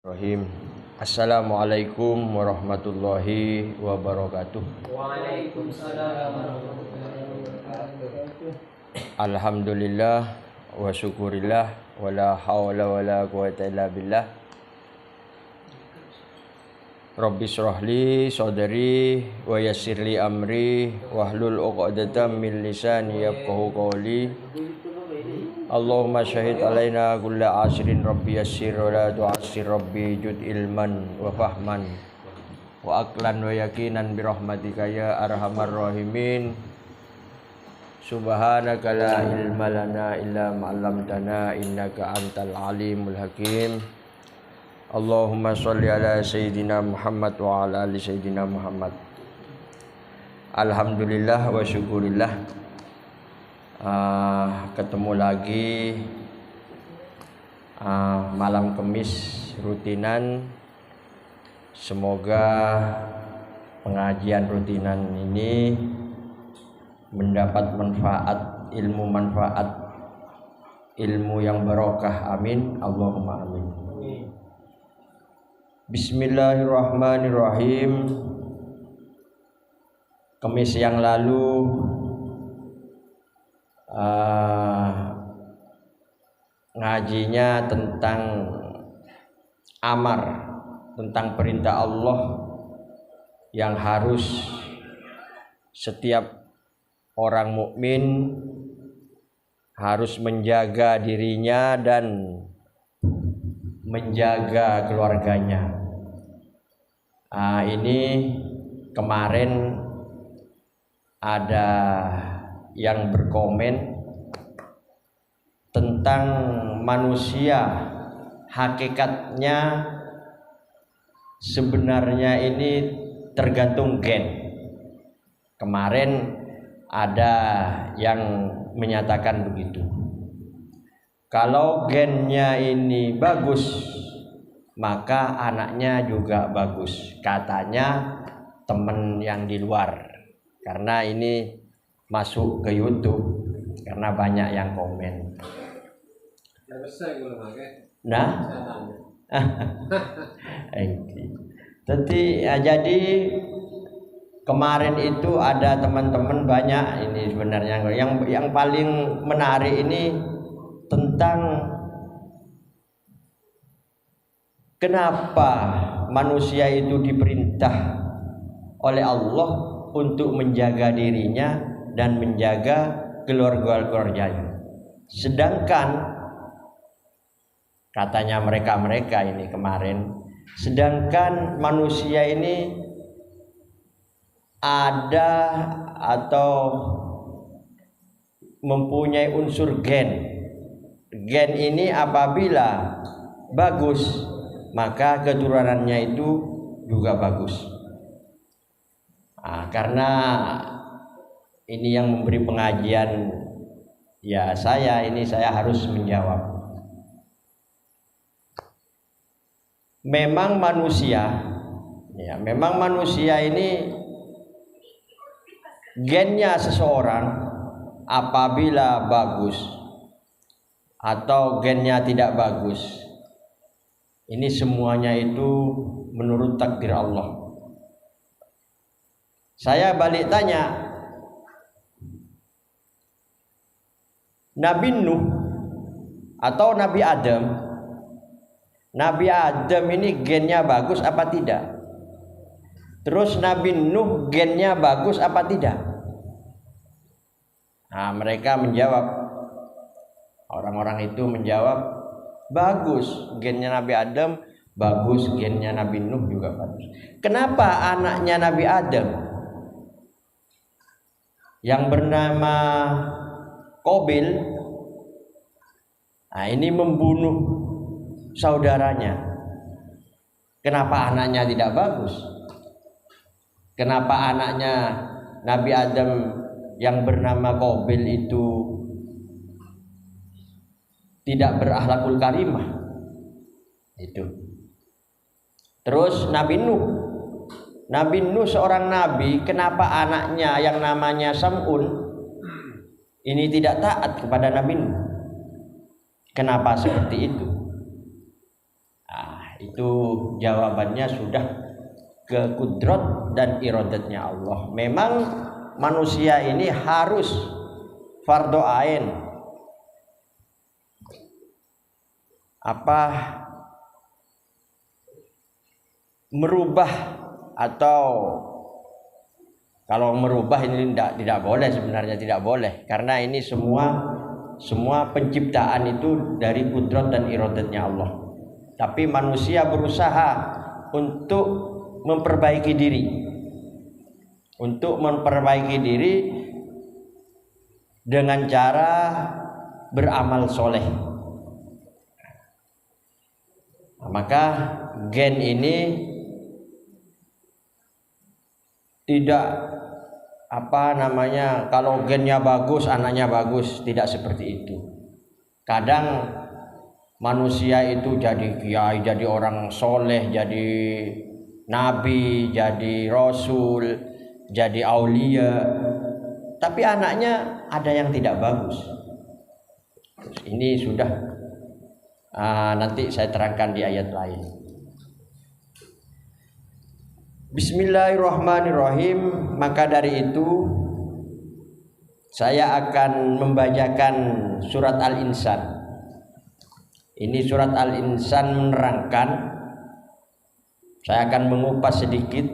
Bismillahirrahmanirrahim. Assalamualaikum warahmatullahi wabarakatuh. Waalaikumsalam warahmatullahi wabarakatuh. Alhamdulillah wa syukurillah wa la hawla wa la quwata illa billah. Rabbi shrahli sadri wa yassirli amri wahlul 'uqdatam min lisani yafqahu qawli. Allahumma syahid alaina kulla asrin rabbi yassir wa la tu'assir rabbi jud ilman wa fahman wa aqlan wa yaqinan bi rahmatika ya arhamar rahimin. Subhanaka la ilma lana illa ma 'allamtana innaka antal alimul hakim. Allahumma shalli ala sayyidina Muhammad wa ala ali sayyidina Muhammad. Alhamdulillah wa syukurillah. Ketemu lagi malam Kamis rutinan. Semoga pengajian rutinan ini mendapat manfaat, ilmu yang barokah. Amin, Allahumma amin. Bismillahirrahmanirrahim. Kamis yang lalu ngajinya tentang amar, tentang perintah Allah yang harus setiap orang mukmin harus menjaga dirinya dan menjaga keluarganya. Ini kemarin ada yang berkomen tentang manusia, hakikatnya sebenarnya ini tergantung gen. Kemarin ada yang menyatakan begitu. Kalau gennya ini bagus, maka anaknya juga bagus. Katanya teman yang di luar. Karena ini masuk ke YouTube karena banyak yang komen. Nah, jadi kemarin itu ada teman-teman banyak ini sebenarnya yang paling menarik ini tentang kenapa manusia itu diperintah oleh Allah untuk menjaga dirinya dan menjaga keluarga-keluarganya. Sedangkan katanya mereka ini kemarin, sedangkan manusia ini ada atau mempunyai unsur gen. Gen ini apabila bagus, maka keturunannya itu juga bagus. Karena ini yang memberi pengajian, ya saya harus menjawab. Memang manusia ini gennya seseorang apabila bagus atau gennya tidak bagus, ini semuanya itu menurut takdir Allah. Saya balik tanya, Nabi Nuh atau Nabi Adam ini gennya bagus apa tidak? Terus Nabi Nuh gennya bagus apa tidak? Mereka menjawab, orang-orang itu menjawab bagus, gennya Nabi Adam bagus, gennya Nabi Nuh juga bagus. Kenapa anaknya Nabi Adam yang bernama Qabil ini membunuh saudaranya? Kenapa anaknya tidak bagus? Kenapa anaknya Nabi Adam yang bernama Qabil itu tidak berakhlakul karimah? Itu. Terus Nabi Nuh seorang nabi, kenapa anaknya yang namanya Sam'un ini tidak taat kepada Nabi Nuh? Kenapa seperti itu? Itu jawabannya sudah ke kudrat dan iradatnya Allah. Memang manusia ini harus fardhu ain merubah, atau kalau merubah ini tidak boleh, sebenarnya tidak boleh, karena ini semua penciptaan itu dari kudrat dan iradatnya Allah. Tapi manusia berusaha untuk memperbaiki diri dengan cara beramal soleh. Maka gen ini tidak kalau gennya bagus anaknya bagus, tidak seperti itu. Kadang manusia itu jadi kiai, jadi orang soleh, jadi nabi, jadi rasul, jadi aulia, tapi anaknya ada yang tidak bagus. Ini sudah nanti saya terangkan di ayat lain. Bismillahirrahmanirrahim. Maka dari itu saya akan membacakan surat Al-Insan. Ini surat Al-Insan menerangkan. Saya akan mengupas sedikit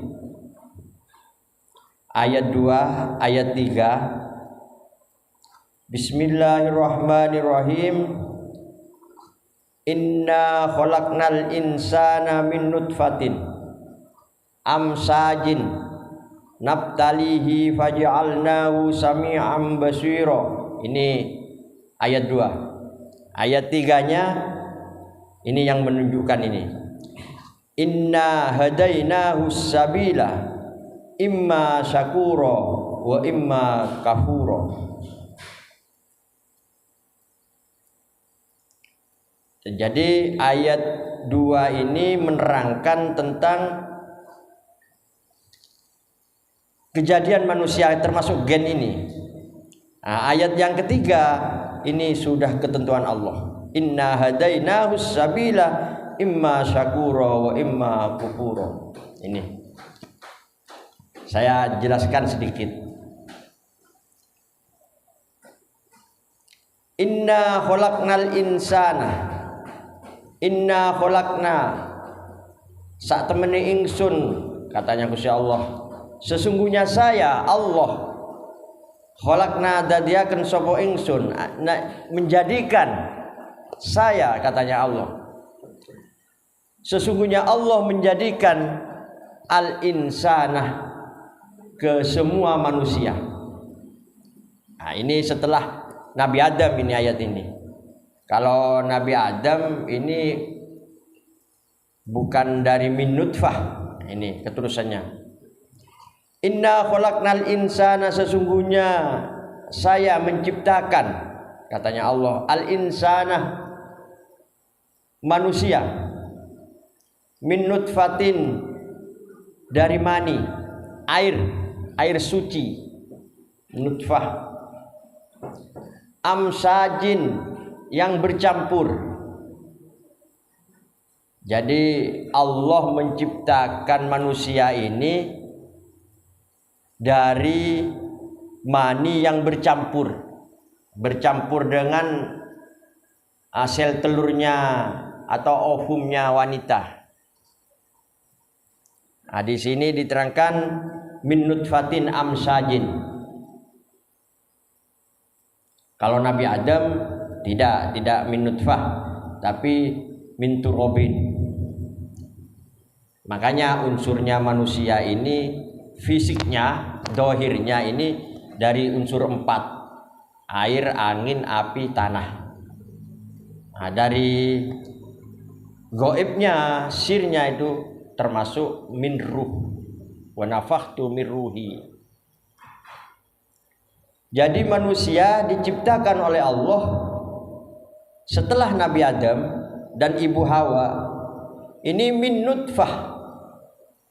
ayat 2, ayat 3. Bismillahirrahmanirrahim. Inna khalaqnal insana min nutfatin amsajin nabtalihi faj'alnahu sami'an basira. Ini ayat 2. Ayat 3-nya ini yang menunjukkan ini. Inna hadainahu sabila imma syakura wa imma kafura. Jadi ayat 2 ini menerangkan tentang kejadian manusia termasuk gen ini. Ayat yang ketiga ini sudah ketentuan Allah. Inna hadainahu sabila imma syakura wa imma kufura. Ini saya jelaskan sedikit. Inna khalaqnal insana. Inna khalaqna, sak temene ingsun, katanya Gusti Allah, sesungguhnya saya Allah khalaqna dadiaken sapa ingsun, menjadikan saya, katanya Allah, sesungguhnya Allah menjadikan al-insana ke semua manusia. Ini setelah Nabi Adam, ini ayat ini. Kalau Nabi Adam ini bukan dari min nutfah, ini keterusannya. Inna khalaqnal insana, sesungguhnya saya menciptakan, katanya Allah, al insana, manusia, min nutfatin, dari mani, air suci, nutfah, amsajin, yang bercampur. Jadi Allah menciptakan manusia ini dari mani yang bercampur dengan sel telurnya atau ovumnya wanita. Di sini diterangkan min nutfatin amsajin. Kalau Nabi Adam tidak min nutfah, tapi min turobin. Makanya unsurnya manusia ini, fisiknya, dohirnya ini dari unsur 4: air, angin, api, tanah. Dari goibnya, sirnya itu termasuk min ruh, wa nafakhtu min ruhi. Jadi manusia diciptakan oleh Allah setelah Nabi Adam dan Ibu Hawa ini min nutfah,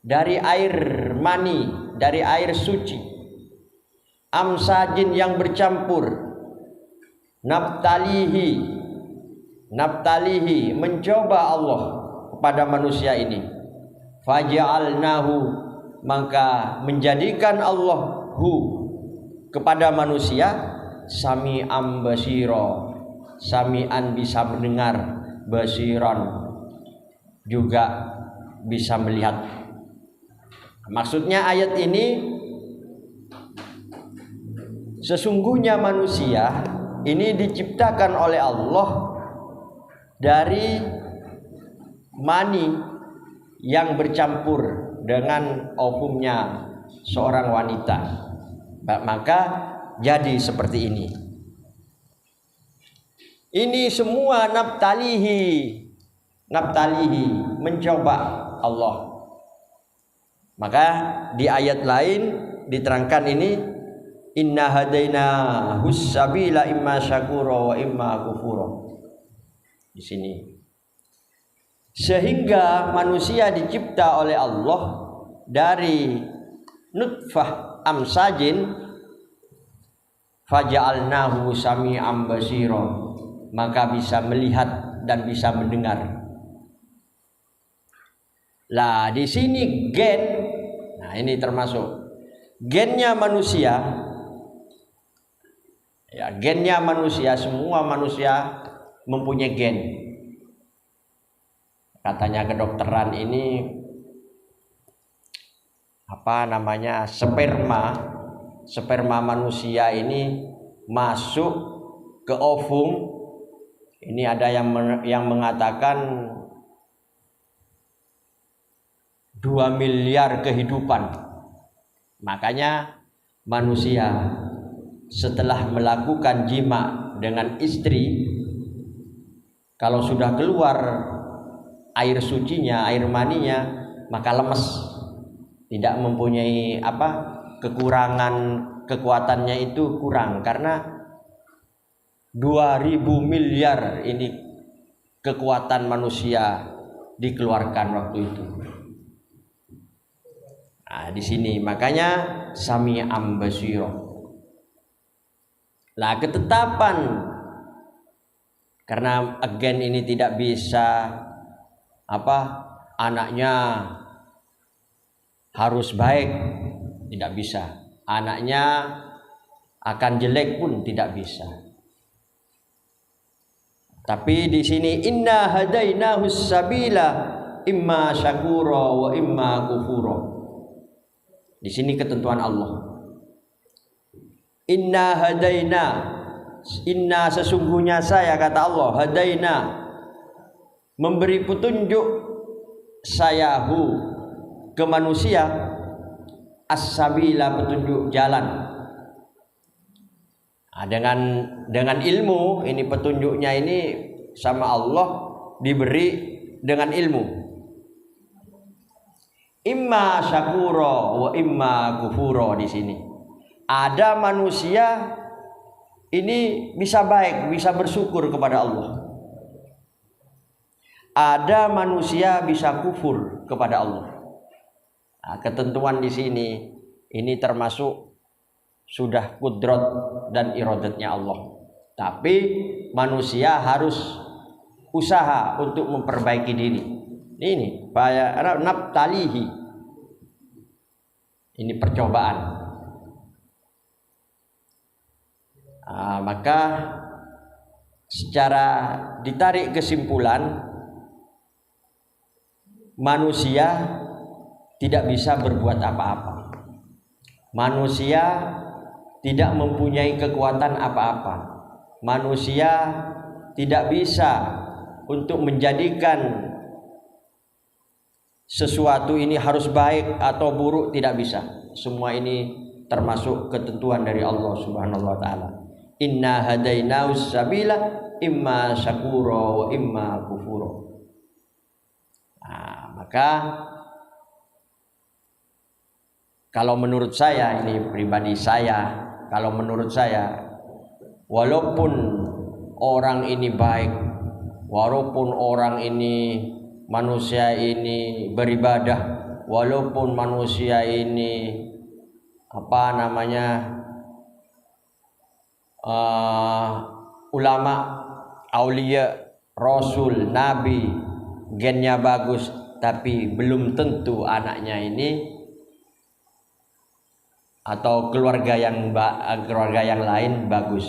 dari air mani, dari air suci, amsajin, yang bercampur, nabtalihi, mencoba Allah kepada manusia ini. Faja'alnahu, maka menjadikan Allah hu kepada manusia sami'an basira, sami'an bisa mendengar, basiran juga bisa melihat. Maksudnya ayat ini, sesungguhnya manusia ini diciptakan oleh Allah dari mani yang bercampur dengan ovumnya seorang wanita. Maka jadi seperti ini. Ini semua nabtalihi, mencoba Allah. Maka di ayat lain diterangkan ini, inna hadainahu sabila imma syakura wa imma kufura. Di sini. Sehingga manusia dicipta oleh Allah dari nutfah amsajin, faja'alnahu sami'an basira, maka bisa melihat dan bisa mendengar. Lah di sini gen, nah ini termasuk gennya manusia. Ya, gennya manusia, semua manusia mempunyai gen. Katanya kedokteran ini apa namanya, sperma manusia ini masuk ke ovum. Ini ada yang mengatakan 2 miliar kehidupan. Makanya manusia setelah melakukan jima dengan istri, kalau sudah keluar air sucinya, air maninya, maka lemes, tidak mempunyai kekurangan, kekuatannya itu kurang, karena 2000 miliar ini kekuatan manusia dikeluarkan waktu itu. Nah, di sini makanya sami'an basira. Lah ketetapan, karena agen ini tidak bisa anaknya harus baik, tidak bisa. Anaknya akan jelek pun tidak bisa. Tapi di sini inna hadainahu sabila imma syakura wa imma kufura. Di sini ketentuan Allah. Inna hadaina, inna sesungguhnya saya, kata Allah, hadaina memberi petunjuk saya ke manusia, as-sabila petunjuk jalan. Nah, dengan ilmu ini, petunjuknya ini sama Allah diberi dengan ilmu. Imma syakura wa imma kufura. Di sini ada manusia ini bisa baik, bisa bersyukur kepada Allah. Ada manusia bisa kufur kepada Allah. Nah, ketentuan di sini ini termasuk sudah kudrat dan iradatnya Allah. Tapi manusia harus usaha untuk memperbaiki diri. Ini nabtalihi, ini percobaan. Maka secara ditarik kesimpulan, manusia tidak bisa berbuat apa-apa. Manusia tidak mempunyai kekuatan apa-apa. Manusia tidak bisa untuk menjadikan sesuatu ini harus baik atau buruk, tidak bisa. Semua ini termasuk ketentuan dari Allah Subhanahu wa taala. Inna hadainahu sabila imma syakura wa imma kufura. Nah, maka kalau menurut saya, ini pribadi saya, kalau menurut saya, walaupun orang ini baik, walaupun orang ini, manusia ini beribadah, walaupun manusia ini ulama, aulia, rasul, nabi, gennya bagus, tapi belum tentu anaknya ini atau keluarga yang lain bagus.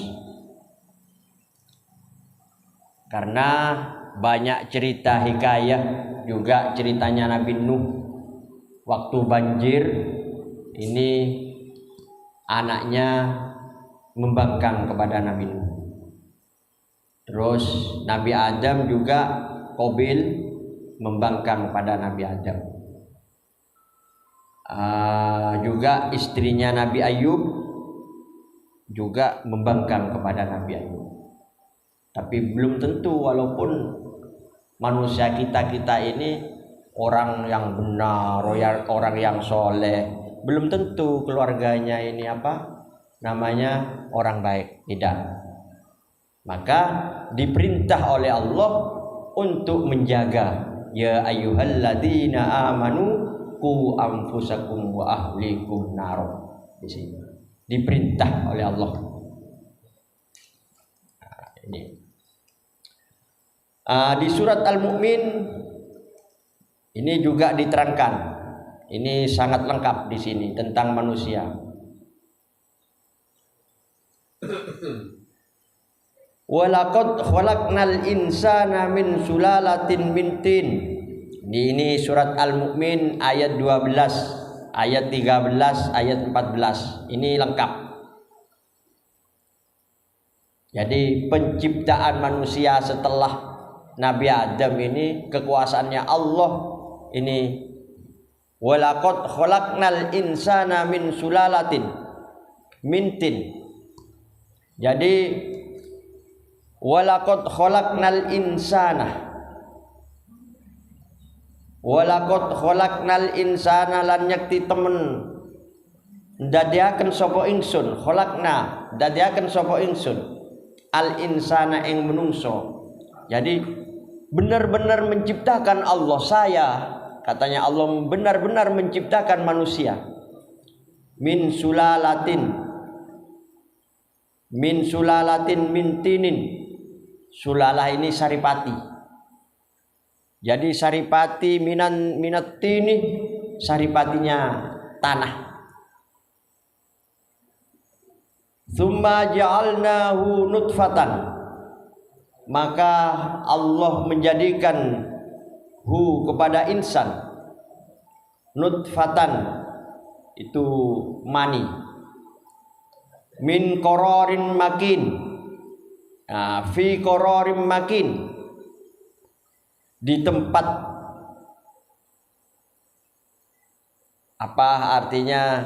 Karena banyak cerita hikayah juga ceritanya Nabi Nuh waktu banjir ini anaknya membangkang kepada Nabi Nuh. Terus Nabi Adam juga Qabil membangkang kepada Nabi Adam. Juga istrinya Nabi Ayub juga membangkang kepada Nabi Ayub. Tapi belum tentu, walaupun manusia kita ini orang yang benar, orang yang soleh, belum tentu keluarganya ini namanya orang baik, tidak. Maka diperintah oleh Allah untuk menjaga, ya ayyuhalladzina amanu qu anfusakum wa ahlikum nar. Di sini diperintah oleh Allah. Ini di surat Al-Mu'min ini juga diterangkan. Ini sangat lengkap di sini tentang manusia. Walaqad khalaqnal insana min sulalatin min tin. Ini surat Al-Mu'min ayat 12, ayat 13, ayat 14. Ini lengkap. Jadi penciptaan manusia setelah Nabi Adam ini kekuasaannya Allah ini. Walaqad khalaqnal insana min sulalatin min tin. Jadi walaqad khalaqnal insana, walaqad khalaqnal insana lan yakti temen dadiaken sapa ingsun, khalaqna dadiaken sapa ingsun al insana ing menungso. Jadi benar-benar menciptakan Allah, saya katanya Allah benar-benar menciptakan manusia min sulalatin min tinin. Sulalah ini saripati. Jadi saripati minat tini, saripatinya tanah. Tsumma ja'alnahu nutfatan. Maka Allah menjadikan kepada insan nutfatan, itu mani, min qararin makin, fi qararin makin, di tempat. Apa artinya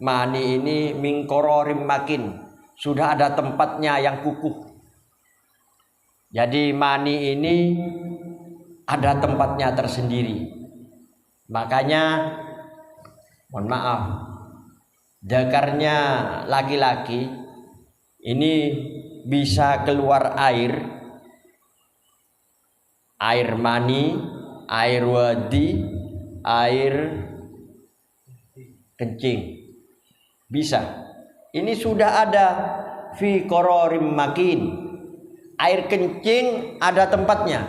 mani ini? Min qararin makin, sudah ada tempatnya yang kukuh. Jadi mani ini ada tempatnya tersendiri. Makanya mohon maaf, dakarnya laki-laki ini bisa keluar air mani, air wadi, air kencing, bisa. Ini sudah ada fi qararim makin. Air kencing ada tempatnya.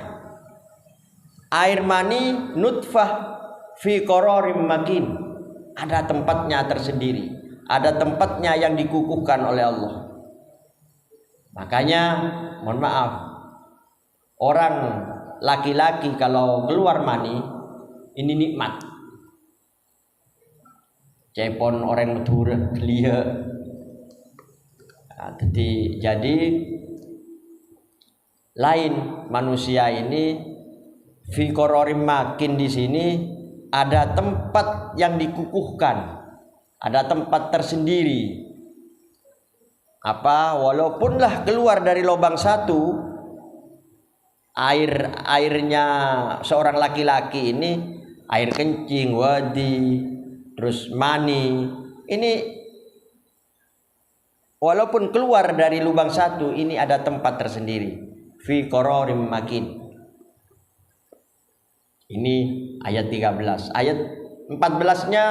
Air mani nutfah fi qararim makin, ada tempatnya tersendiri, ada tempatnya yang dikukuhkan oleh Allah. Makanya mohon maaf, orang laki-laki kalau keluar mani ini nikmat. Cepon orang Madura dia. Jadi lain manusia ini fi qararim makin, di sini ada tempat yang dikukuhkan, ada tempat tersendiri. Walaupunlah keluar dari lubang satu, airnya seorang laki-laki ini, air kencing, wadi, terus mani, ini walaupun keluar dari lubang satu, ini ada tempat tersendiri. Fi qararim makin. Ini ayat 13. Ayat 14-nya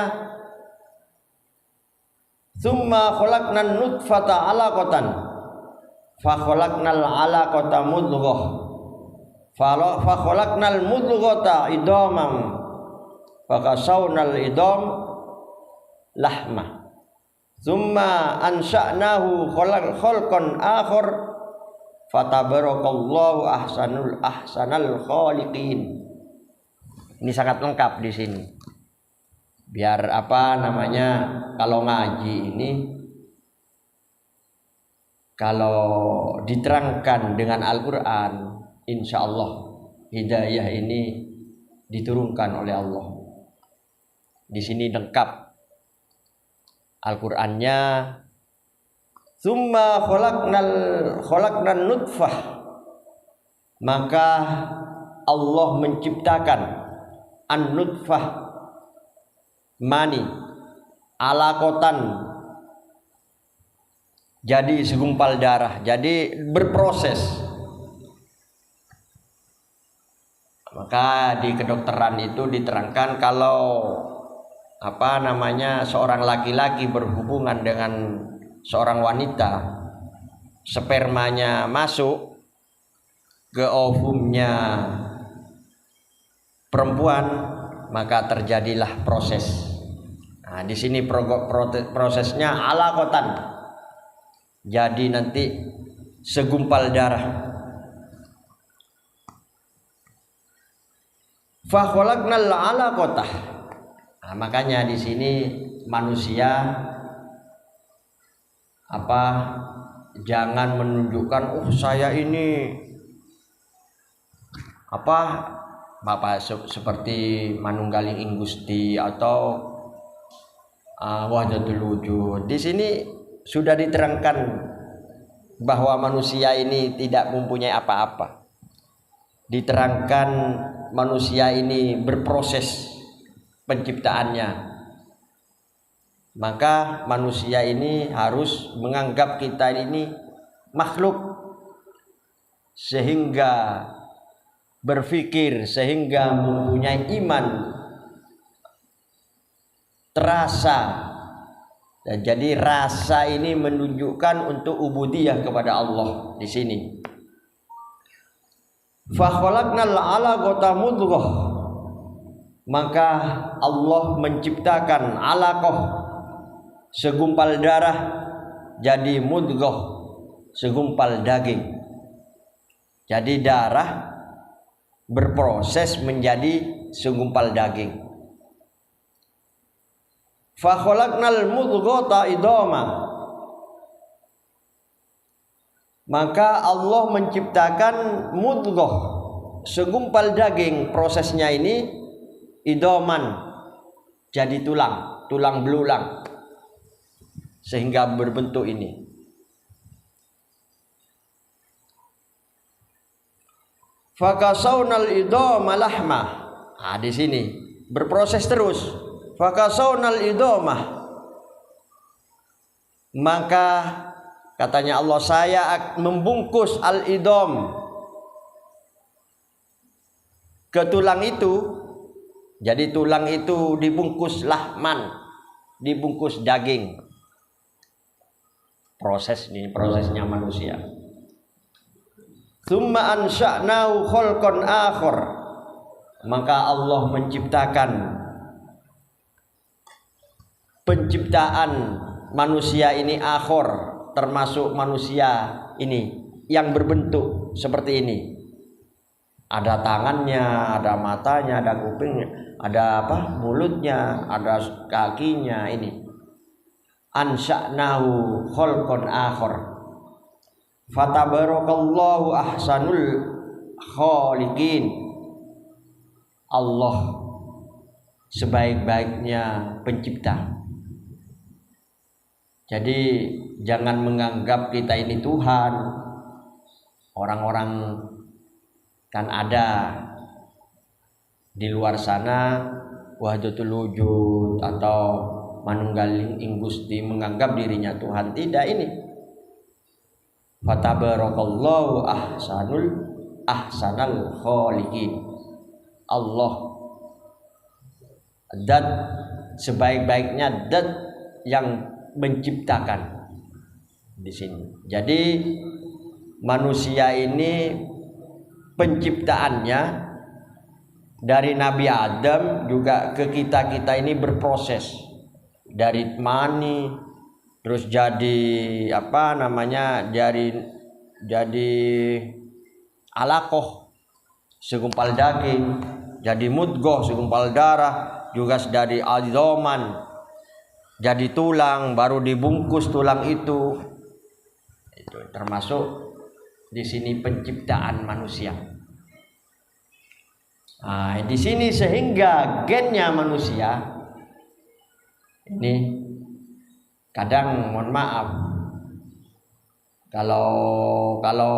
tsumma khalaqnan nutfata 'alaqatan fa khalaqnal 'alaqata mudghah Fa khalaqnal mudghata idamam fakasawnal idam lahma thumma ansha'nahu khalqan akhar fatabarakallahu ahsanal khaliqin. Ini sangat lengkap di sini. Biar apa namanya, kalau ngaji ini kalau diterangkan dengan Al-Qur'an, insya Allah hidayah ini diturunkan oleh Allah. Di sini lengkap Al-Qur'annya. Tsumma khalaqnan nutfah, maka Allah menciptakan an-nutfah, mani, alakotan, jadi segumpal darah, jadi berproses. Maka di kedokteran itu diterangkan kalau apa namanya, seorang laki-laki berhubungan dengan seorang wanita, spermanya masuk ke ovumnya perempuan, maka terjadilah proses. Nah, di sini prosesnya alakotan, jadi nanti segumpal darah. Fa khalaqnal alaqatah. Nah, makanya di sini manusia apa, jangan menunjukkan saya ini apa Bapak seperti manunggaling ing Gusti atau wahdatul wujud. Di sini sudah diterangkan bahwa manusia ini tidak mempunyai apa-apa. Diterangkan manusia ini berproses penciptaannya. Maka manusia ini harus menganggap kita ini makhluk, sehingga berpikir, sehingga mempunyai iman, terasa. Dan jadi rasa ini menunjukkan untuk ubudiyah kepada Allah di sini. Fa khalaqnal 'alaqata mudghah, maka Allah menciptakan alaqah, segumpal darah, jadi mudghah, segumpal daging. Jadi darah berproses menjadi segumpal daging. Fa khalaqnal mudghata idama, maka Allah menciptakan mudghah, segumpal daging, prosesnya ini idoman, jadi tulang belulang, sehingga berbentuk ini. Fakasawnal idama lahma. Nah, di sini berproses terus. Fakasawnal idama, maka katanya Allah, saya membungkus al-idom, ke tulang itu. Jadi tulang itu dibungkus lahman, dibungkus daging. Proses ini, prosesnya manusia. Tsumma ansha'nahu khalqan akhar, maka Allah menciptakan penciptaan manusia ini akhir, termasuk manusia ini yang berbentuk seperti ini. Ada tangannya, ada matanya, ada kupingnya, ada apa? Mulutnya, ada kakinya ini. Ansha'nahu khalqan akhar. Fatabarakallahu ahsanul khaliqin. Allah sebaik-baiknya pencipta. Jadi jangan menganggap kita ini Tuhan. Orang-orang kan ada di luar sana wahdatul wujud atau manunggaling ing Gusti, menganggap dirinya Tuhan. Tidak, ini fatabarakallahu ahsanal khaliqin. Allah dat sebaik-baiknya, dat yang menciptakan di sini. Jadi manusia ini penciptaannya dari Nabi Adam juga ke kita ini berproses dari mani terus jadi apa namanya jadi alaqah segumpal daging, jadi mudghah segumpal darah, juga dari idhaman jadi tulang, baru dibungkus tulang itu termasuk di sini penciptaan manusia. Nah, di sini sehingga gennya manusia ini kadang mohon maaf kalau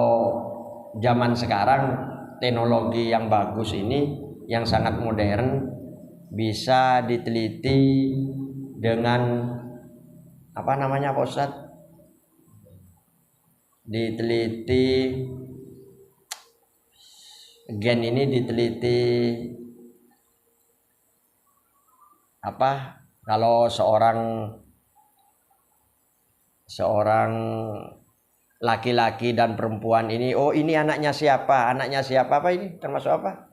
zaman sekarang teknologi yang bagus ini yang sangat modern bisa diteliti dengan apa namanya Pak Ustadz? Diteliti gen ini diteliti apa? Kalau seorang laki-laki dan perempuan ini, oh ini anaknya siapa apa ini termasuk apa?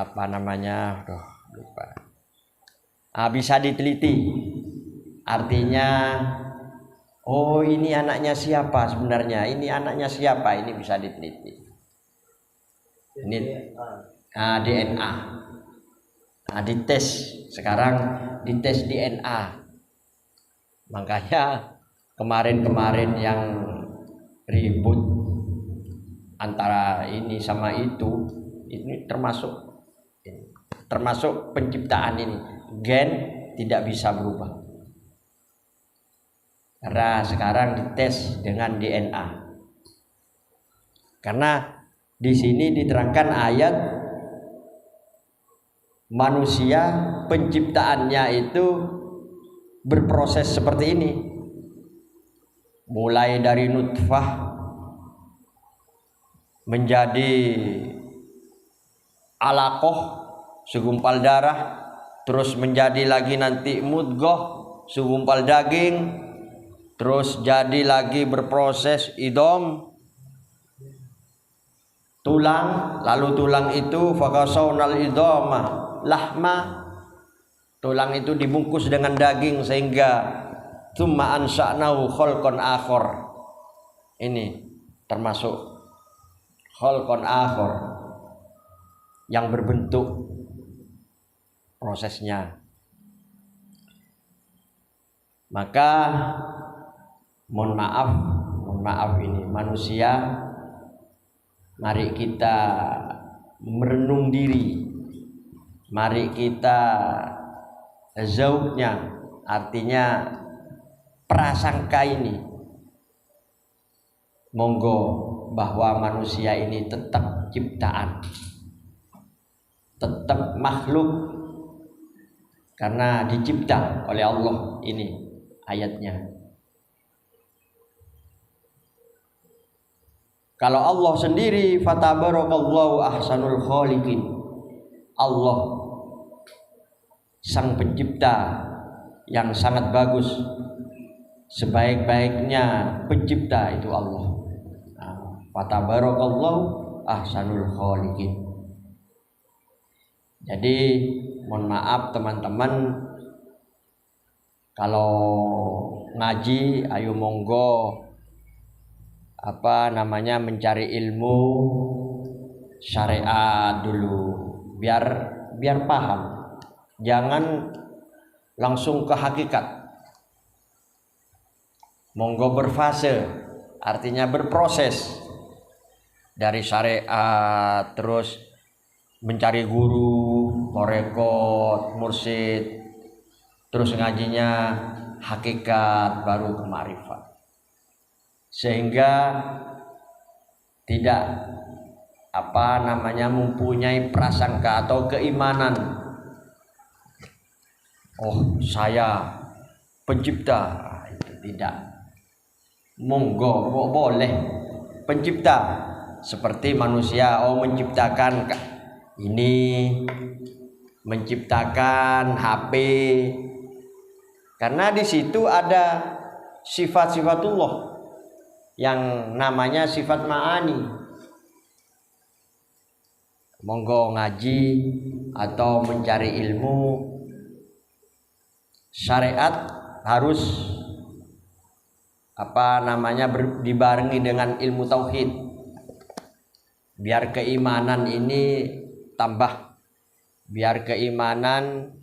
Apa namanya? Lupa. Bisa diteliti. Artinya, oh ini anaknya siapa sebenarnya? Ini anaknya siapa? Ini bisa diteliti. Ini DNA. Dites sekarang dites DNA. Makanya kemarin yang ribut antara ini sama itu, ini termasuk penciptaan ini. Gen tidak bisa berubah karena sekarang dites dengan DNA. Karena di sini diterangkan ayat manusia penciptaannya itu berproses seperti ini, mulai dari nutfah menjadi alaqah segumpal darah, terus menjadi lagi nanti mudghah segumpal daging, terus jadi lagi berproses idham tulang, lalu tulang itu fakasawnal idhama lahma, tulang itu dibungkus dengan daging sehingga tsumma ansha'nahu khalqan akhar. Ini termasuk khalqan akhar yang berbentuk prosesnya. Maka mohon maaf ini manusia, mari kita merenung diri, mari kita zauknya, artinya prasangka ini, monggo bahwa manusia ini tetap ciptaan, tetap makhluk karena dicipta oleh Allah. Ini ayatnya. Kalau Allah sendiri, fatabarakallahu ahsanul khaliqin, Allah sang pencipta yang sangat bagus, sebaik-baiknya pencipta itu Allah. Fatabarakallahu ahsanul khaliqin. Jadi mohon maaf teman-teman, kalau ngaji ayo monggo mencari ilmu syariat dulu biar paham. Jangan langsung ke hakikat. Monggo berfase, artinya berproses dari syariat, terus mencari guru, torekot, mursyid, terus ngajinya hakikat, baru ke ma'rifat, sehingga tidak mempunyai prasangka atau keimanan, oh saya pencipta, itu tidak. Monggo boleh pencipta seperti manusia, oh menciptakan ini, menciptakan HP, karena di situ ada sifat-sifatullah. yang namanya sifat ma'ani. Monggo ngaji atau mencari ilmu syariat harus dibarengi dengan ilmu tauhid, biar keimanan ini tambah, biar keimanan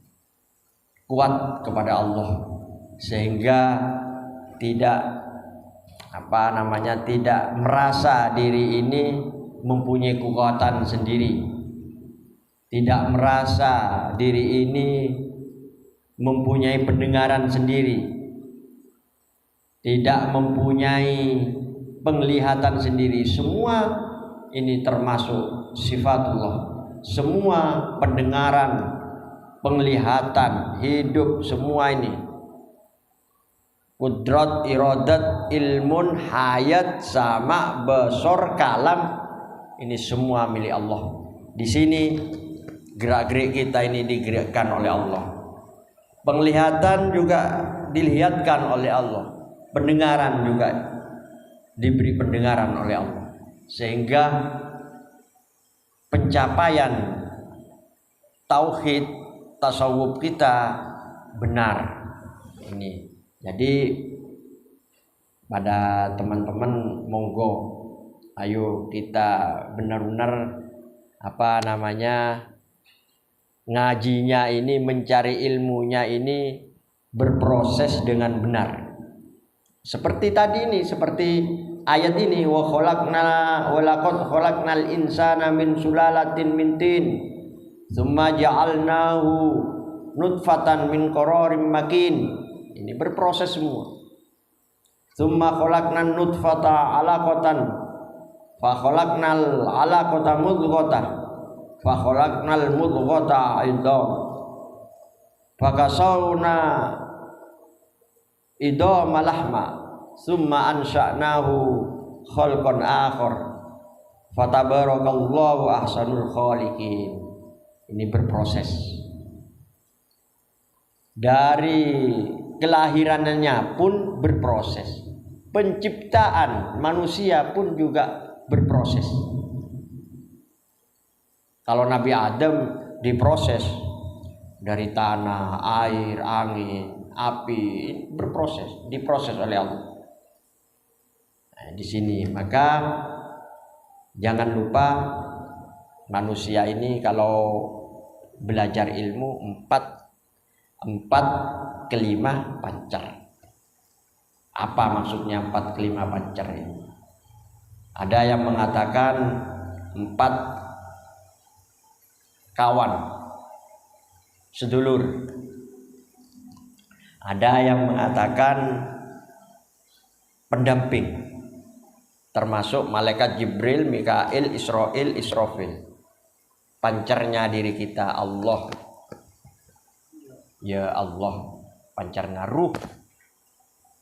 kuat kepada Allah, sehingga tidak tidak merasa diri ini mempunyai kekuatan sendiri, tidak merasa diri ini mempunyai pendengaran sendiri, tidak mempunyai penglihatan sendiri. Semua ini termasuk sifatullah. Semua pendengaran, penglihatan, hidup, semua ini kudrat, iradat, ilmun, hayat, sama, basor, kalam, ini semua milik Allah. Di sini gerak-gerik kita ini digerakkan oleh Allah. Penglihatan juga dilihatkan oleh Allah. Pendengaran juga diberi pendengaran oleh Allah. Sehingga pencapaian tauhid, tasawuf kita benar. Ini. Jadi pada teman-teman monggo ayo kita benar-benar ngajinya ini, mencari ilmunya ini berproses dengan benar. Seperti tadi ini, seperti ayat ini, wa laqad khalaqnal insana min sulalatin min tin tsumma ja'alnahu nutfatan min qararin makin. Ini berproses semua. Tsumma khalaqnan nutfata 'alaqatan fa khalaqnal 'alaqata mudghatan fa khalaqnal mudghata 'idham fa kasawna idhama lahma summa ansha'nahu khalqan akhar fatabarakallahu ahsanul khaliqin. Ini berproses. Dari kelahirannya pun berproses. Penciptaan manusia pun juga berproses. Kalau Nabi Adam diproses dari tanah, air, angin, api, berproses, diproses oleh Allah. Nah, di sini maka jangan lupa manusia ini kalau belajar ilmu empat kelima pancar. Apa maksudnya 4 kelima pancar ini? Ada yang mengatakan 4 kawan sedulur. Ada yang mengatakan pendamping, termasuk malaikat Jibril, Mikail, Israil, Israfil. Pancarnya diri kita Allah. Ya Allah, pancarnya ruh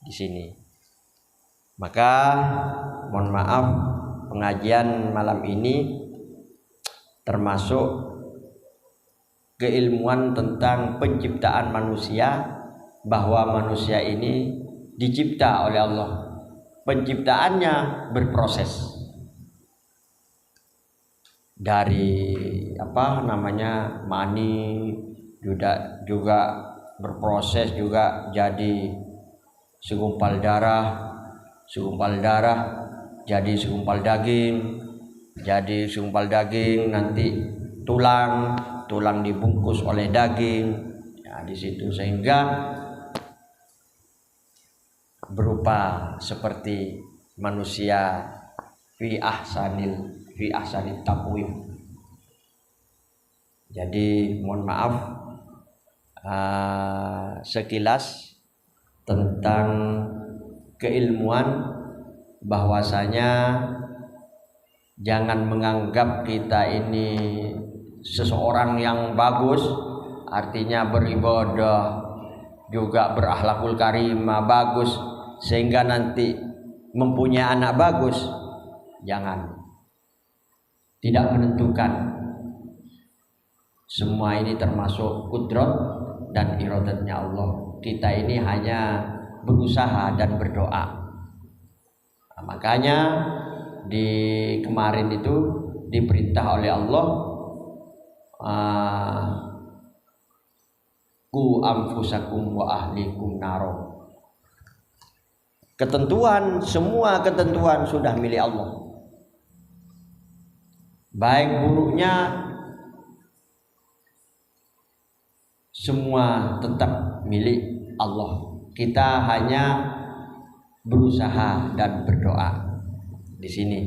di sini. Maka mohon maaf, pengajian malam ini termasuk keilmuan tentang penciptaan manusia, bahwa manusia ini dicipta oleh Allah. Penciptaannya berproses dari mani juga berproses, juga jadi segumpal darah jadi segumpal daging, nanti tulang dibungkus oleh daging, ya di situ, sehingga berupa seperti manusia fi ahsanit taqwim. Jadi mohon maaf sekilas tentang keilmuan, bahwasanya jangan menganggap kita ini seseorang yang bagus, artinya beribadah juga berakhlakul karimah bagus, sehingga nanti mempunyai anak bagus. Jangan, tidak menentukan. Semua ini termasuk kudrat dan iradatnya Allah. Kita ini hanya berusaha dan berdoa. Makanya di kemarin itu diperintah oleh Allah, ku anfusakum wa ahlikum naro. Ketentuan, semua ketentuan sudah milik Allah. Baik buruknya semua tetap milik Allah. Kita hanya berusaha dan berdoa di sini.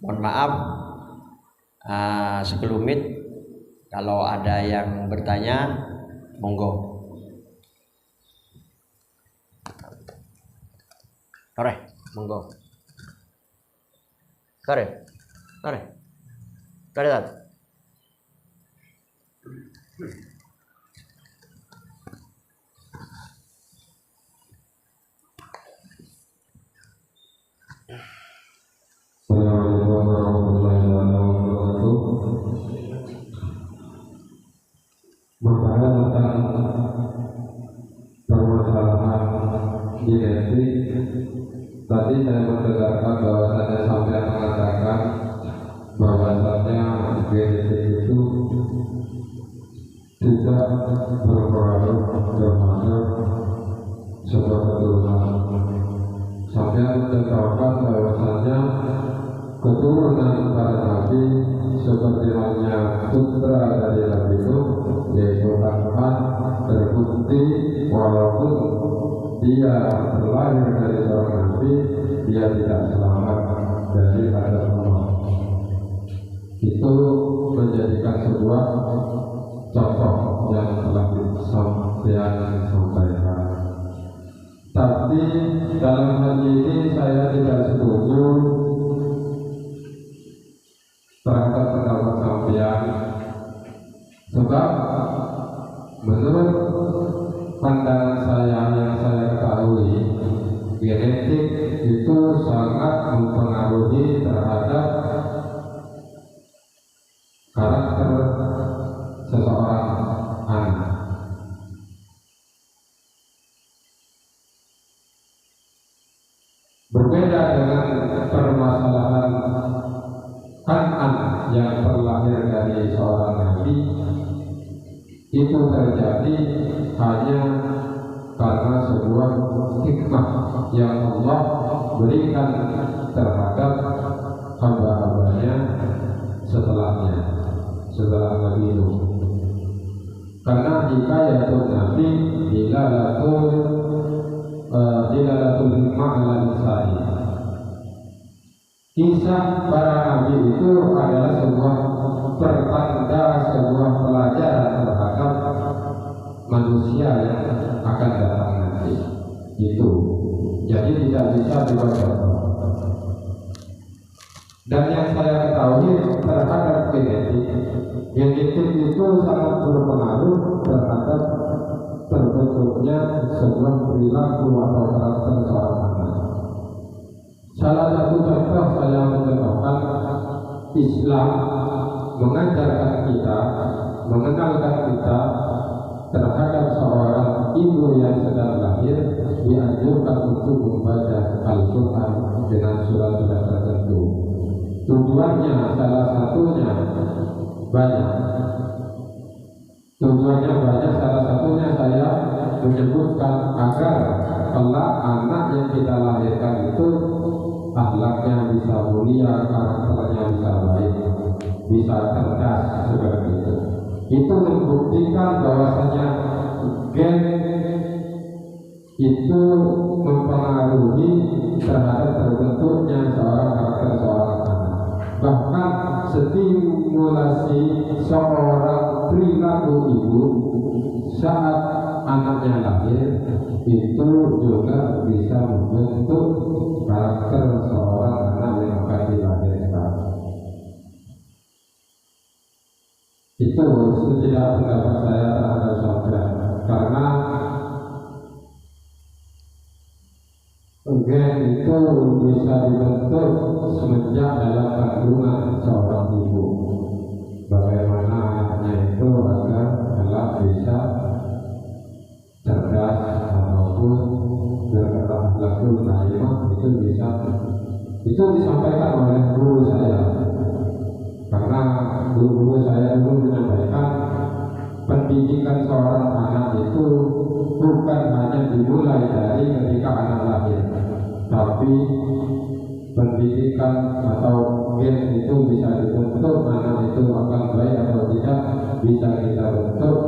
Mohon maaf sekelumit, kalau ada yang bertanya monggo. Sore, monggo. Sore. Tat. Assalamualaikum warahmatullahi wabarakatuh. Membahas tentang permasalahan genetik. Tadi saya mendengarkan bahwasannya sampai mengatakan bahwasannya genetik itu tidak berpengaruh terhadap sebuah keturunan. Sampai menceritakan bahwasannya keturunan para nabi seperti halnya putra dari Nabi Nuh, yaitu Muhammad, terbukti walaupun dia terlahir dari seorang nabi, dia tidak selamat dari azab Allah. Itu menjadikan sebuah contoh yang telah disampaikan. Tapi dalam hal ini saya tidak setuju terhadap pendapat sampean, sebab menurut pandangan saya yang saya ketahui, genetik itu sangat mempengaruhi terhadap karakter seseorang anak. Berbeda dengan permasalahan Kanan yang terlahir dari seorang nabi, itu terjadi hanya karena sebuah hikmah yang Allah berikan terhadap hamba-hambanya setelah Nabi Nuh. Karena hikayatun nabi dilalatul hikmah ala insani. Kisah para nabi itu adalah sebuah pertanda, sebuah pelajaran terhadap manusia yang akan datang nanti. Itu jadi tidak bisa dibaca. Dan yang saya ketahui terhadap genetik itu sangat berpengaruh terhadap terbentuknya sebuah perilaku atau karakter seorang anak. Salah satu contoh saya mencontohkan, Islam mengajarkan kita, mengenalkan kita terhadap seorang ibu yang sedang lahir, dianjurkan untuk membaca Al-Quran dengan surat-surat tertentu. Tujuannya salah satunya banyak. Salah satunya saya menyebutkan agar kelak anak yang kita lahirkan itu akhlaknya bisa mulia, karakternya bisa baik, bisa cerdas seperti itu. Itu membuktikan bahwasanya gen itu mempengaruhi terhadap terbentuknya seorang karakter seorang anak. Bahkan stimulasi seorang perilaku ibu saat anaknya lahir itu juga bisa membentuk karakter seorang anak yang akan dilahirkan. Itu tidak pendapat saya terhadap sampean, karena gen itu bisa dibentuk semenjak dalam kandungan seorang ibu. Bagaimana anaknya itu agar kelak bisa cerdas ataupun berakhlakul karimah, itu bisa Itu disampaikan oleh guru saya, karena guru saya dulu menyampaikan pendidikan seorang anak itu bukan hanya dimulai dari ketika anak lahir, tapi pendidikan atau gen itu bisa dibentuk anak itu akan baik atau tidak bisa kita bentuk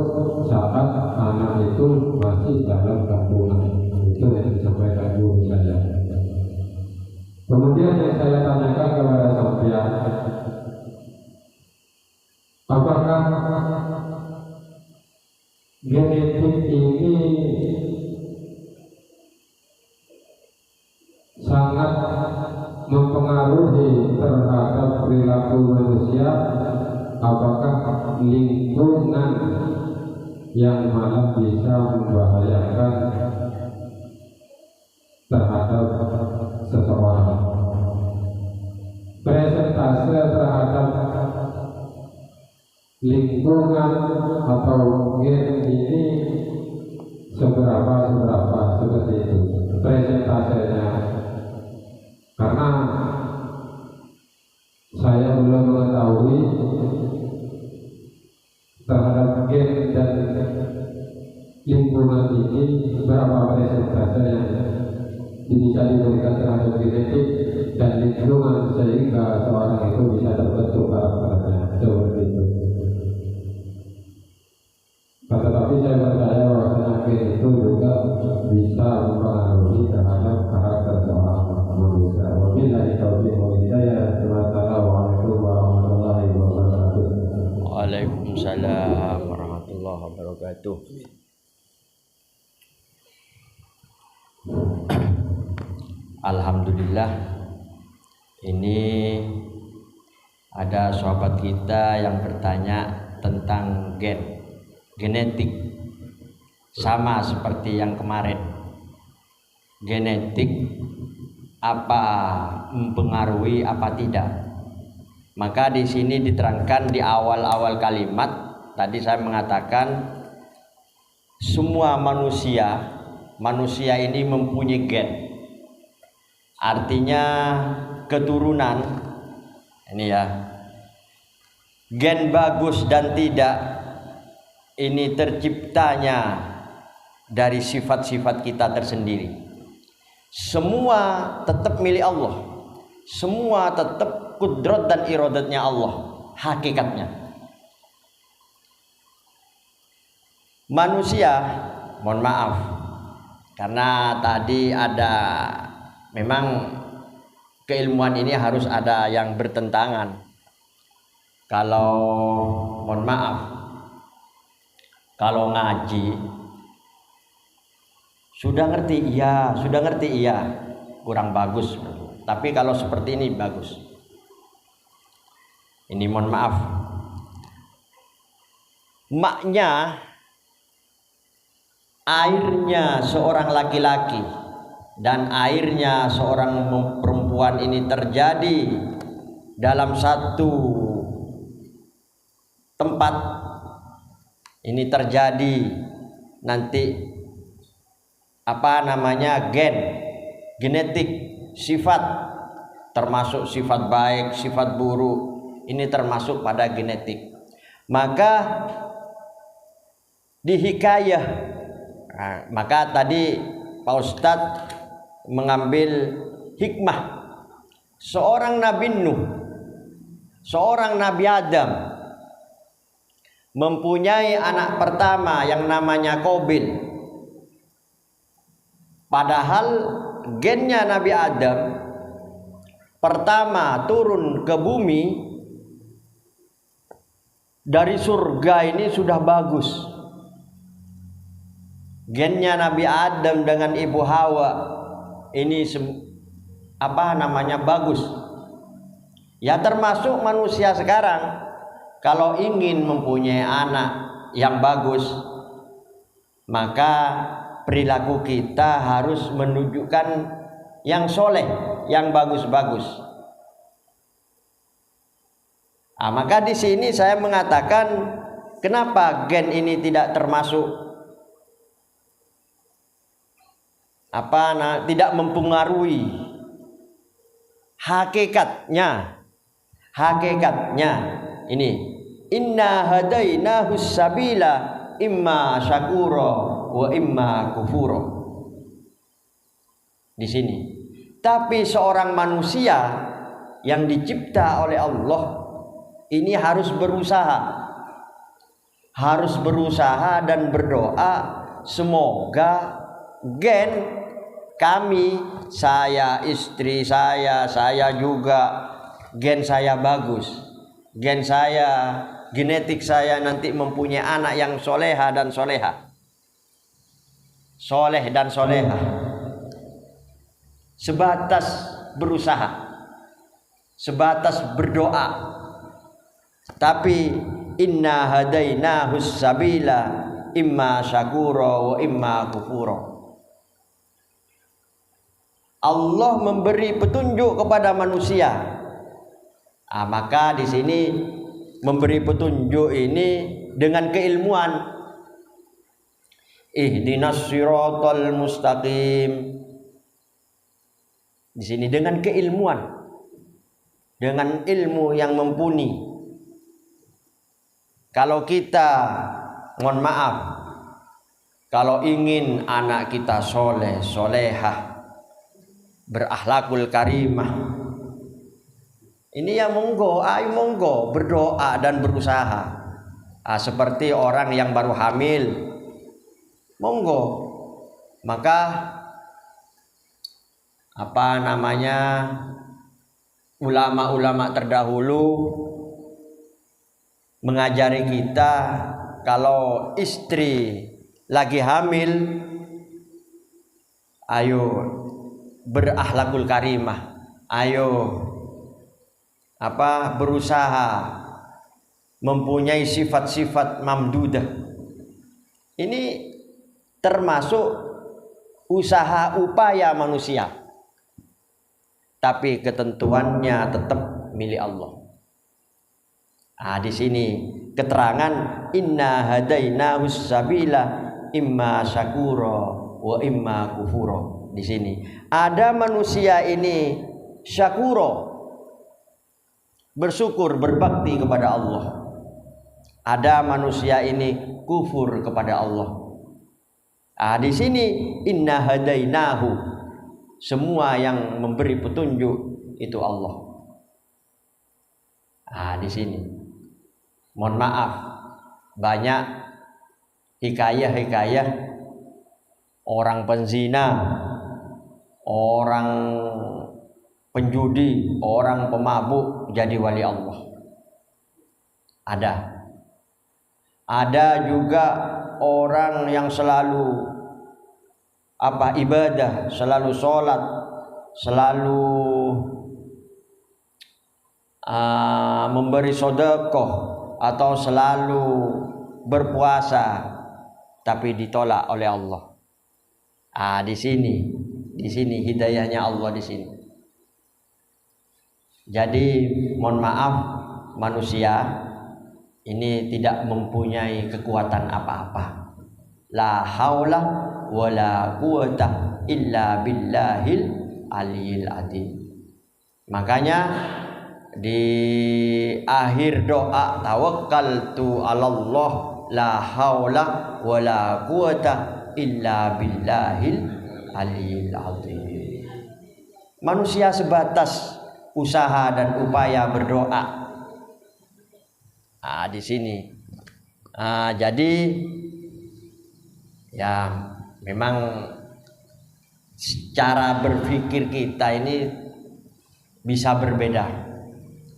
saat anak itu masih dalam kandungan. Itu yang disampaikan guru saya. Kemudian yang saya tanyakan kepada sampean, apakah genetik ini sangat mempengaruhi terhadap perilaku manusia? Apakah lingkungan yang malah bisa membahayakan terhadap seseorang? Presentase terhadap lingkungan atau gen ini seberapa seperti itu presentasenya, karena saya belum mengetahui terhadap gen dan lingkungan ini berapa presentase yang bisa diberikan terhadap genetik dan lingkungan sehingga seorang itu bisa terbentuk karakternya seperti itu. Tetapi saya percaya bahwa penyakit itu juga bisa mempengaruhi terhadap karakter seorang manusia. Wabillahi taufiq wal hidayah. Wassalamualaikum warahmatullahi wabarakatuh. Waalaikumsalam warahmatullahi wabarakatuh. Alhamdulillah, ini ada sahabat kita yang bertanya tentang genetik, sama seperti yang kemarin. Genetik apa mempengaruhi apa tidak? Maka di sini diterangkan di awal-awal kalimat tadi saya mengatakan semua manusia ini mempunyai gen. Artinya keturunan ini ya. Gen bagus dan tidak ini terciptanya dari sifat-sifat kita tersendiri. Semua tetap milik Allah. Semua tetap kudrat dan iradatnya Allah hakikatnya. Manusia, mohon maaf, karena tadi ada memang keilmuan ini harus ada yang bertentangan. Kalau mohon maaf, kalau ngaji sudah ngerti iya, kurang bagus. Tapi kalau seperti ini bagus. Ini mohon maaf, maknya airnya seorang laki-laki dan airnya seorang perempuan ini terjadi dalam satu tempat. Ini terjadi nanti genetik, sifat, termasuk sifat baik, sifat buruk, ini termasuk pada genetik. Maka dihikayah, maka tadi Pak Ustadz mengambil hikmah seorang Nabi Nuh, seorang Nabi Adam mempunyai anak pertama yang namanya Qabil. Padahal gennya Nabi Adam pertama turun ke bumi dari surga ini sudah bagus. Gennya Nabi Adam dengan Ibu Hawa ini bagus. Ya termasuk manusia sekarang kalau ingin mempunyai anak yang bagus, maka perilaku kita harus menunjukkan yang soleh, yang bagus-bagus. Maka di sini saya mengatakan kenapa gen ini tidak termasuk tidak mempengaruhi Hakikatnya ini, inna hadainahu sabila imma syakura wa imma kufura. Di sini. Tapi seorang manusia yang dicipta oleh Allah ini harus berusaha dan berdoa, semoga gen kami, saya, istri saya juga gen saya bagus, gen saya, genetik saya nanti mempunyai anak yang soleha dan soleha, soleh dan soleha. Sebatas berusaha, sebatas berdoa. Tapi inna hadainahu sabila imma syakura wa imma kufura. Allah memberi petunjuk kepada manusia. Maka di sini memberi petunjuk ini dengan keilmuan. Ihdinas siratal mustaqim. Di sini dengan keilmuan, dengan ilmu yang mumpuni. Kalau kita, mohon maaf, kalau ingin anak kita soleh, solehah, berakhlakul karimah, ini ya monggo, ayo monggo berdoa dan berusaha. Seperti orang yang baru hamil, monggo. Maka ulama-ulama terdahulu mengajari kita, kalau istri lagi hamil, ayo berakhlakul karimah, ayo berusaha mempunyai sifat-sifat mamdudah. Ini termasuk usaha upaya manusia, tapi ketentuannya tetap milik Allah. Di sini keterangan inna hadainahu sabila imma syakura wa imma kufura. Di sini ada manusia ini syakura, bersyukur, berbakti kepada Allah. Ada manusia ini kufur kepada Allah. Di sini inna hadainahu, semua yang memberi petunjuk itu Allah. Di sini mohon maaf, banyak hikayah orang penzina, orang penjudi, orang pemabuk jadi wali Allah. Ada juga orang yang selalu ibadah, selalu sholat, selalu memberi sedekah atau selalu berpuasa, tapi ditolak oleh Allah. Di sini hidayahnya Allah di sini. Jadi mohon maaf, manusia ini tidak mempunyai kekuatan apa-apa. La haula wala quwata illa billahil aliyil adzim. Makanya di akhir doa, tawakkaltu 'alallah la haula wala quwata illa billahil aliyil adzim. Manusia sebatas usaha dan upaya berdoa. Di sini. Jadi ya memang cara berpikir kita ini bisa berbeda.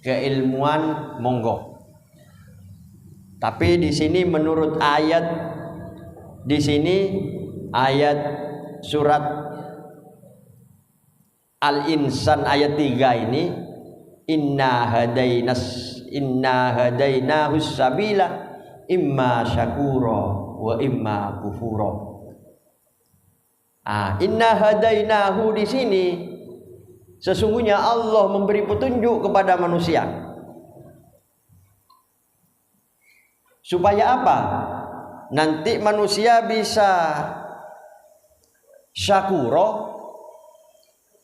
Keilmuan monggo. Tapi di sini menurut ayat, di sini ayat surat Al-Insan ayat 3 ini, inna hadainahu sabila imma syakura wa imma kufura. Inna hadainahu di sini sesungguhnya Allah memberi petunjuk kepada manusia. Supaya apa? Nanti manusia bisa syakura,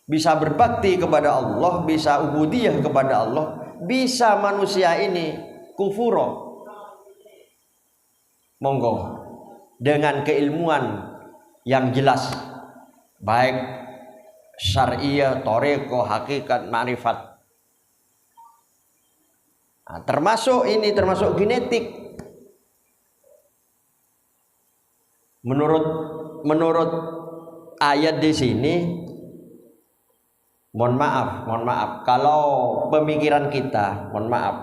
bisa berbakti kepada Allah, bisa ubudiyah kepada Allah, bisa manusia ini kufuro. Monggo dengan keilmuan yang jelas, baik syariah, toreko, hakikat, ma'rifat. Nah, termasuk genetik. Menurut ayat di sini, mohon maaf, kalau pemikiran kita, mohon maaf,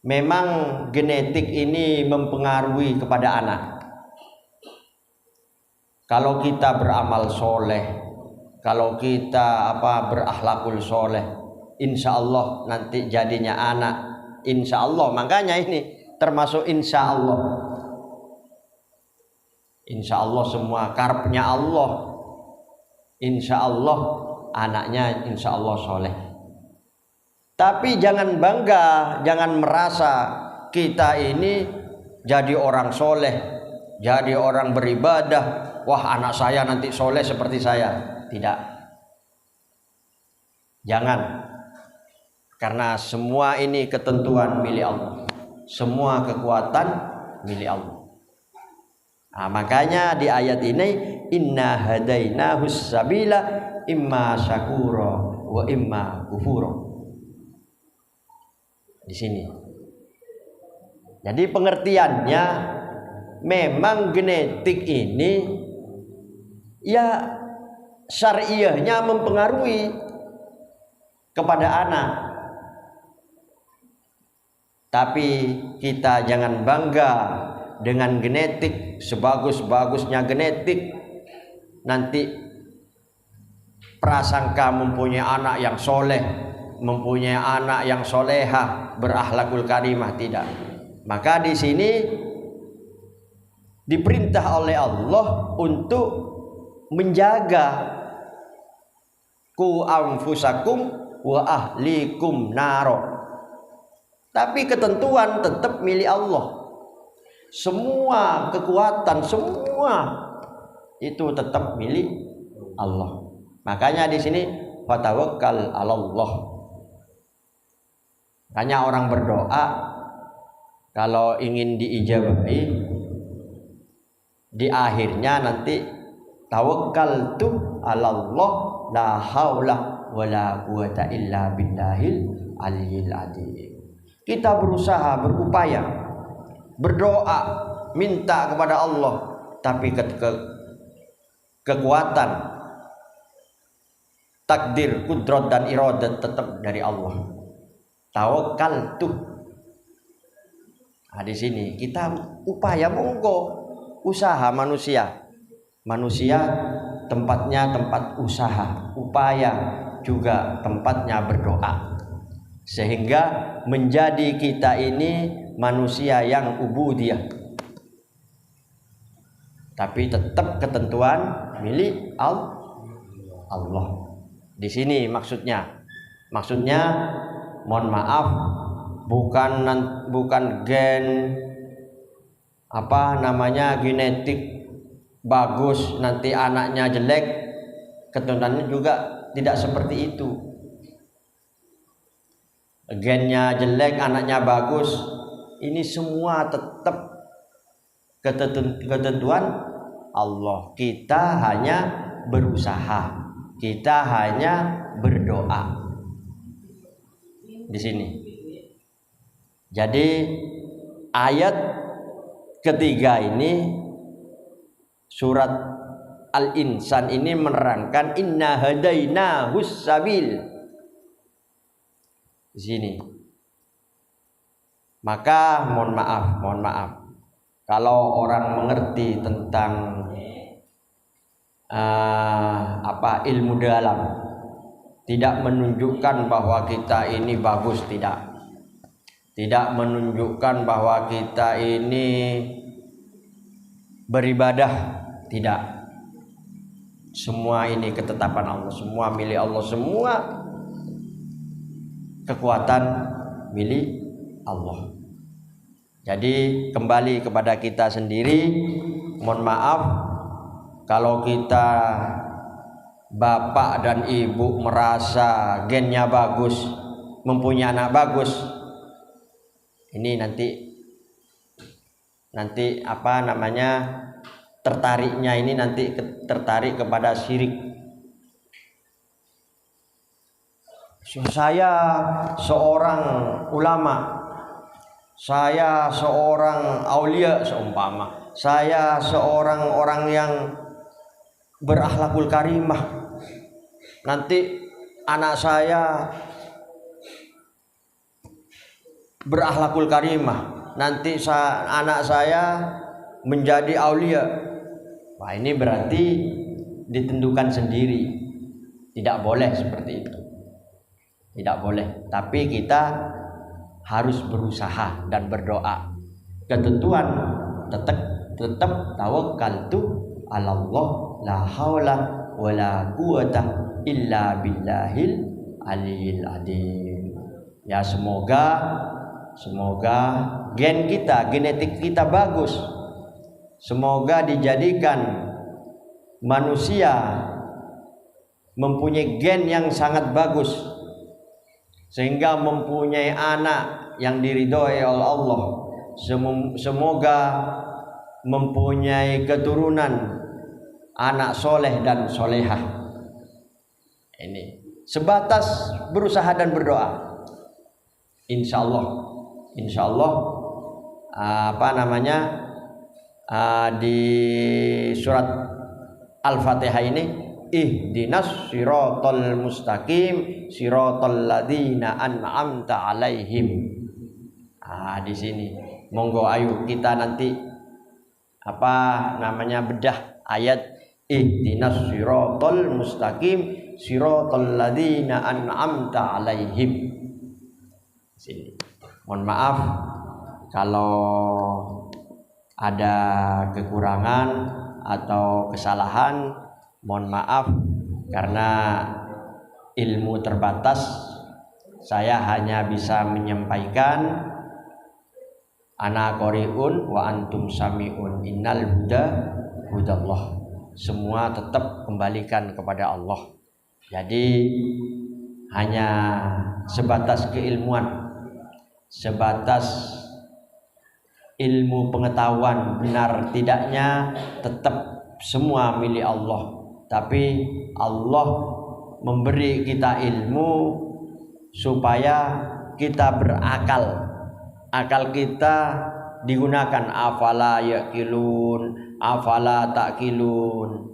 memang genetik ini mempengaruhi kepada anak. Kalau kita beramal soleh, kalau kita berakhlakul soleh, insya Allah nanti jadinya anak. Insya Allah, makanya ini termasuk insya Allah. Insya Allah semua karepnya Allah. Insya Allah anaknya insya Allah soleh. Tapi jangan bangga, jangan merasa kita ini jadi orang soleh, jadi orang beribadah. Wah, anak saya nanti soleh seperti saya. Tidak. Jangan. Karena semua ini ketentuan milik Allah. Semua kekuatan milik Allah. Nah, makanya di ayat ini, inna hadainahus sabila imma syakura wa imma kufura. Di sini. Jadi pengertiannya, memang genetik ini ya syariahnya mempengaruhi kepada anak. Tapi kita jangan bangga dengan genetik, sebagus-bagusnya genetik, nanti prasangka mempunyai anak yang soleh, mempunyai anak yang solehah, berakhlakul karimah. Tidak. Maka di sini diperintah oleh Allah untuk menjaga ku anfusakum wa ahlikum naro. Tapi ketentuan tetap milik Allah. Semua kekuatan, semua itu tetap milik Allah. Makanya di sini fatawakkal 'alallah. Makanya orang berdoa kalau ingin diijabahi, di akhirnya nanti tawakkaltu 'alallah la haula wala quwata illa billahil aliyyil adzim. Kita berusaha, berupaya, berdoa, minta kepada Allah, tapi kekuatan, takdir, kudrat dan iradat tetap dari Allah. Tawakal tuh. Nah, di sini kita upaya, monggo, usaha manusia. Manusia tempatnya tempat usaha, upaya juga tempatnya berdoa. Sehingga menjadi kita ini manusia yang ubudiyah, tapi tetap ketentuan milik Allah. Di sini maksudnya mohon maaf, bukan gen genetik bagus nanti anaknya jelek, keturunannya juga tidak seperti itu. Gennya jelek, anaknya bagus, ini semua tetap ketentuan Allah. Kita hanya berusaha, kita hanya berdoa. Di sini. Jadi ayat ketiga ini, surat Al-Insan ini menerangkan inna hadainahus sabil. Di sini. Maka mohon maaf kalau orang mengerti tentang ilmu dalam, tidak menunjukkan bahwa kita ini bagus, tidak menunjukkan bahwa kita ini beribadah, tidak. Semua ini ketetapan Allah, semua milik Allah, semua kekuatan milik Allah. Jadi kembali kepada kita sendiri. Mohon maaf kalau kita bapak dan ibu merasa gennya bagus, mempunyai anak bagus, ini nanti apa namanya, tertariknya ini nanti tertarik kepada syirik. Saya seorang ulama, saya seorang aulia seumpama, saya seorang orang yang berakhlakul karimah, nanti anak saya berakhlakul karimah, nanti anak saya menjadi aulia. Wah, ini berarti ditentukan sendiri. Tidak boleh seperti itu, tidak boleh. Tapi kita harus berusaha dan berdoa. Ketentuan tetap tawakkaltu 'ala Allah la haula wala quwata illa billahil aliyil adim. Ya, semoga gen kita, genetik kita bagus. Semoga dijadikan manusia mempunyai gen yang sangat bagus, sehingga mempunyai anak yang diridhoi oleh Allah. Semoga mempunyai keturunan anak soleh dan solehah. Ini sebatas berusaha dan berdoa. Insya Allah apa namanya, di surat Al-Fatihah ini, ihdinas siratal mustaqim siratal ladzina an'amta alaihim. Di sini monggo ayo kita nanti apa namanya bedah ayat ihdinas siratal mustaqim siratal ladzina an'amta alaihim. Sini. Mohon maaf kalau ada kekurangan atau kesalahan, mohon maaf karena ilmu terbatas. Saya hanya bisa menyampaikan ana qori'un wa antum sami'un, innal huda hudallah. Semua tetap kembalikan kepada Allah. Jadi hanya sebatas keilmuan, sebatas ilmu pengetahuan benar tidaknya tetap semua milik Allah. Tapi Allah memberi kita ilmu supaya kita berakal, akal kita digunakan. Afala yaqilun, afala taqilun.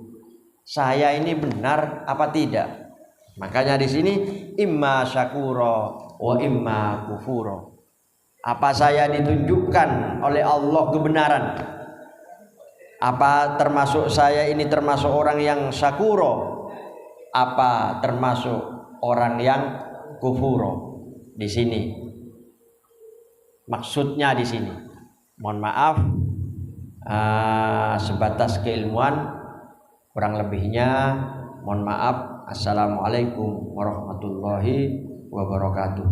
Saya ini benar apa tidak? Makanya di sini imma syakura wa imma kufura. Apa saya ditunjukkan oleh Allah kebenaran? Apa termasuk saya ini termasuk orang yang syakuro? Apa termasuk orang yang kufuro? Di sini maksudnya di sini. Mohon maaf sebatas keilmuan, kurang lebihnya mohon maaf. Assalamualaikum warahmatullahi wabarakatuh.